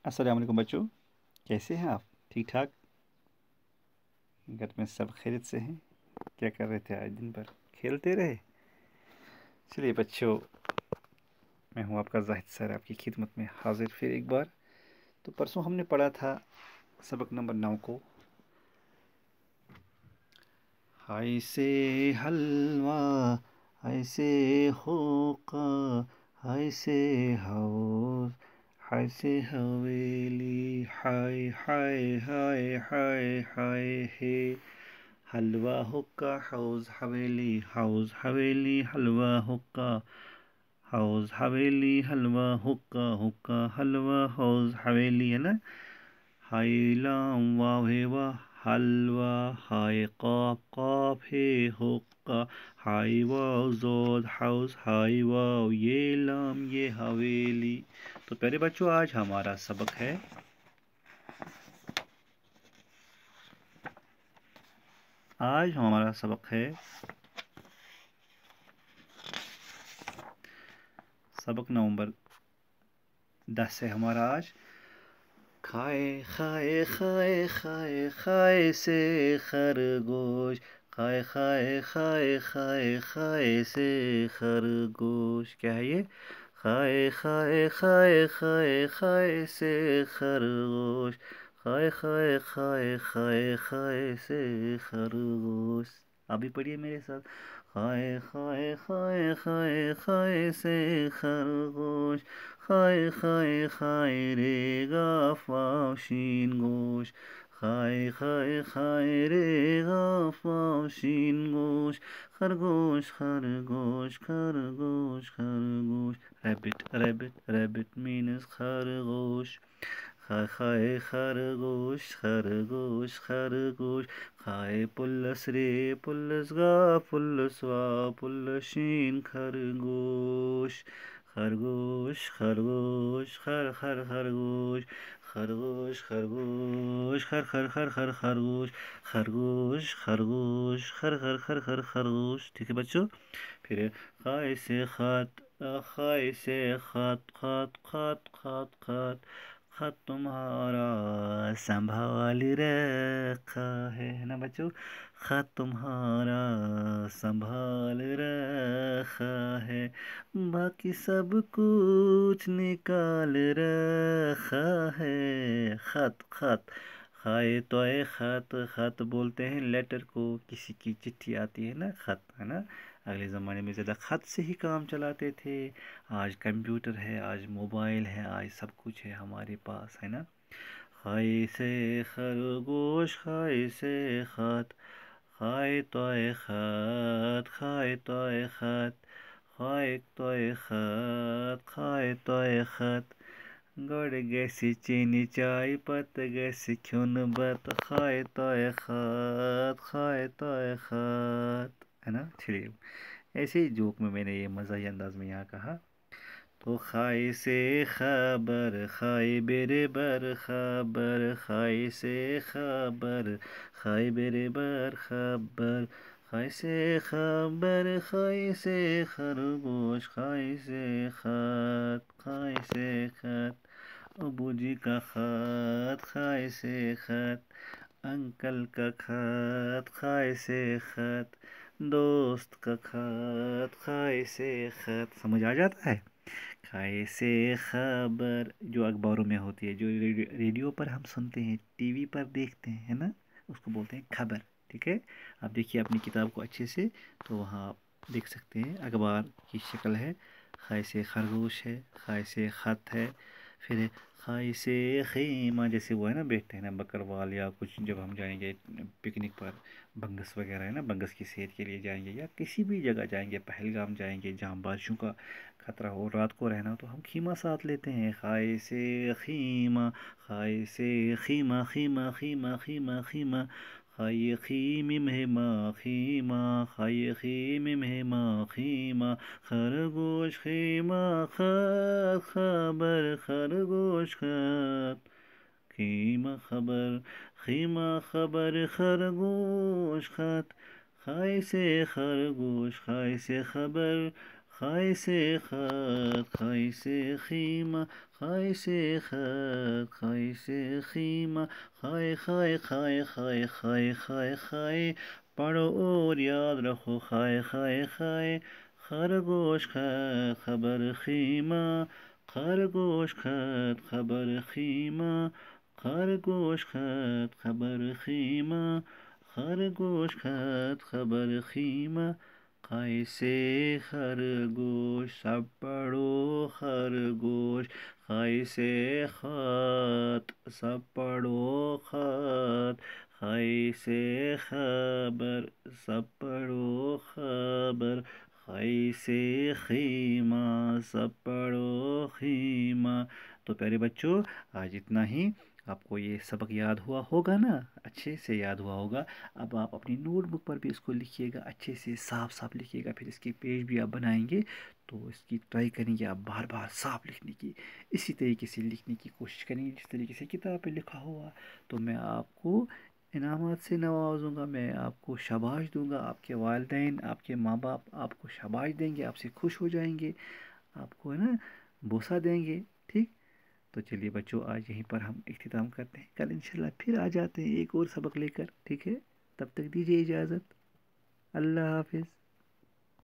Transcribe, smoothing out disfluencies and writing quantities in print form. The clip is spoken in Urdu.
السلام علیکم بچوں، کیسے ہیں آپ؟ ٹھیک ٹھاک؟ گھر میں سب خیریت سے ہیں؟ کیا کر رہے تھے آج دن بھر؟ کھیلتے رہے؟ چلیے بچوں، میں ہوں آپ کا زاہد سر، آپ کی خدمت میں حاضر پھر ایک بار۔ تو پرسوں ہم نے پڑھا تھا سبق نمبر 9 کو، ہائی سے حلوہ ہائی سے ہوقا ہائی سے ہاؤس ہائی سے حویلی ہائے ہائے ہائے ہائے ہائے ہے، حلوہ حقہ حوض حویلی حوض حویلی حلوہ حقہ حوض حویلی حلوہ حقہ حقہ حلوہ حوض حویلی، ہے نا؟ ہائی لام واو ہے واہ حلوہ، ہائے قاف قاف ہے حقہ، ہائی واو زود حوض ہائی واو یہ لام یہ حویلی۔ تو پہلے بچوں آج ہمارا سبق ہے سبق نمبر 10 ہے ہمارا آج۔ کھائے کھائے کھائے کھائے کھائے سے خرگوش، کھائے کھائے کھائے کھائے کھائے سے خرگوش، کیا ہے یہ؟ کھائے کھائے کھائے کھائے کھائے سے خرگوش، کھائے کھائے کھائے کھائے کھائے سے خرگوش۔ آپ بھی پڑھیے میرے ساتھ، کھائے کھائے کھائے کھائے کھائے سے خرگوش، کھائے کھائے کھائے رے گا فاؤ شین گوش، کھائے کھائے کھائے رے گا فاؤ شین گوش، خرگوش خرگوش خرگوش خرگوش، ریبٹ ریبٹ ریبٹ مینز خرگوش، کھائے خرگوش خرگوش خرگوش، کھائے پلس رے پلس گا پلس وا پلس شین خرگوش، خرگوش خرگوش خر خر خرگوش، خرگوش خرگوش خر خر خر خر خرگوش، خرگوش خرگوش خر خر خر خر خرگوش۔ ٹھیک ہے بچوں، پھر خائے سے خط، خائے سے خط خط خط خط خط، خط تمہارا سنبھال رکھا ہے نا بچوں؟ خط تمہارا سنبھال رکھا ہے، باقی سب کچھ نکال رکھا ہے، خط خط، خائے توئے خط، خط بولتے ہیں لیٹر کو، کسی کی چٹھی آتی ہے نا، خط ہے نا۔ اگلے زمانے میں زیادہ خط سے ہی کام چلاتے تھے، آج کمپیوٹر ہے، آج موبائل ہے، آج سب کچھ ہے ہمارے پاس، ہے نا۔ خائے سے خرگوش خائے سے خط، خائے توئے خط خائے توئے خط، خائے توئے خط خائے توئے خط، گڑ گیسی چینی چائے پت گیسی کھیون بت، خائے توئے خط خائے توئے خط، ہے نا۔ چلیے ایسے ہی جوک میں نے یہ مزاحیہ انداز میں یہاں کہا۔ تو خائے سے خبر خائے بیرے بر خبر، خائے سے خبر خائے بیرے بر خبر، خائے سے خبر خائے سے خرگوش، خائے سے خط خائے سے خط، ابو جی کا خط خائے سے خط، انکل کا خط خائے سے خط، دوست کا خط خائے سے خط، سمجھ آ جاتا ہے؟ خائے سے خبر جو اخباروں میں ہوتی ہے، جو ریڈیو پر ہم سنتے ہیں، ٹی وی پر دیکھتے ہیں، ہے نا، اس کو بولتے ہیں خبر۔ ٹھیک ہے، آپ دیکھیے اپنی کتاب کو اچھے سے، تو وہاں آپ دیکھ سکتے ہیں اخبار کی شکل ہے، خائے سے خرگوش ہے، خائے سے خط ہے، پھر خائے سے خیمہ، جیسے وہ ہے نا بیٹھتے ہیں نا بکروال، یا کچھ جب ہم جائیں گے پکنک پر، بنگس وغیرہ ہے نا، بنگس کی صحت کے لیے جائیں گے، یا کسی بھی جگہ جائیں گے، پہلگام جائیں گے جہاں بارشوں کا خطرہ ہو رات کو رہنا، تو ہم خیمہ ساتھ لیتے ہیں، خائے سے خیمہ، خائے سے خیمہ خیمہ خیمہ خیمہ خیمہ، خائے خیم مہما خیمہ، خائے خیم مہما خیمہ، خرگوش خیمہ خط خبر خرگوش خط، خیمہ خبر خیمہ خبر خرگوش خط، خائے سے خرگوش خائے سے خبر خائے سے خط خائے سے خیمہ خائے سے خط خائے سے خیمہ خائے خائے خائے خائے خائے خائے خائے پڑھو اور یاد رکھو خائے خائے خائے خرگوش خط خبر خیمہ خرگوش خط خبر خیمہ خرگوش خط خبر خیمہ خرگوش خط خبر خیمہ خائے سے خرگوش سب پڑھو خرگوش خائے سے خط سب پڑھو خط خائے سے خبر سب پڑھو خبر خائے سے خیمہ سب پڑھو خیمہ۔ تو پیارے بچوں آج اتنا ہی۔ آپ کو یہ سبق یاد ہوا ہوگا نا، اچھے سے یاد ہوا ہوگا۔ اب آپ اپنی نوٹ بک پر بھی اس کو لکھیے گا، اچھے سے صاف صاف لکھیے گا، پھر اس کے پیج بھی آپ بنائیں گے تو اس کی ٹرائی کریں گے آپ بار بار صاف لکھنے کی، اسی طریقے سے لکھنے کی کوشش کریں گے جس طریقے سے کتاب پہ لکھا ہوا۔ تو میں آپ کو انعامات سے نوازوں گا، میں آپ کو شاباش دوں گا، آپ کے والدین آپ کے ماں باپ آپ کو شاباش دیں گے، آپ سے خوش ہو جائیں گے، آپ کو ہے نا بوسہ دیں گے، ٹھیک۔ تو چلیے بچوں آج یہیں پر ہم اختتام کرتے ہیں، کل انشاءاللہ پھر آ جاتے ہیں ایک اور سبق لے کر، ٹھیک ہے؟ تب تک دیجیے اجازت، اللہ حافظ۔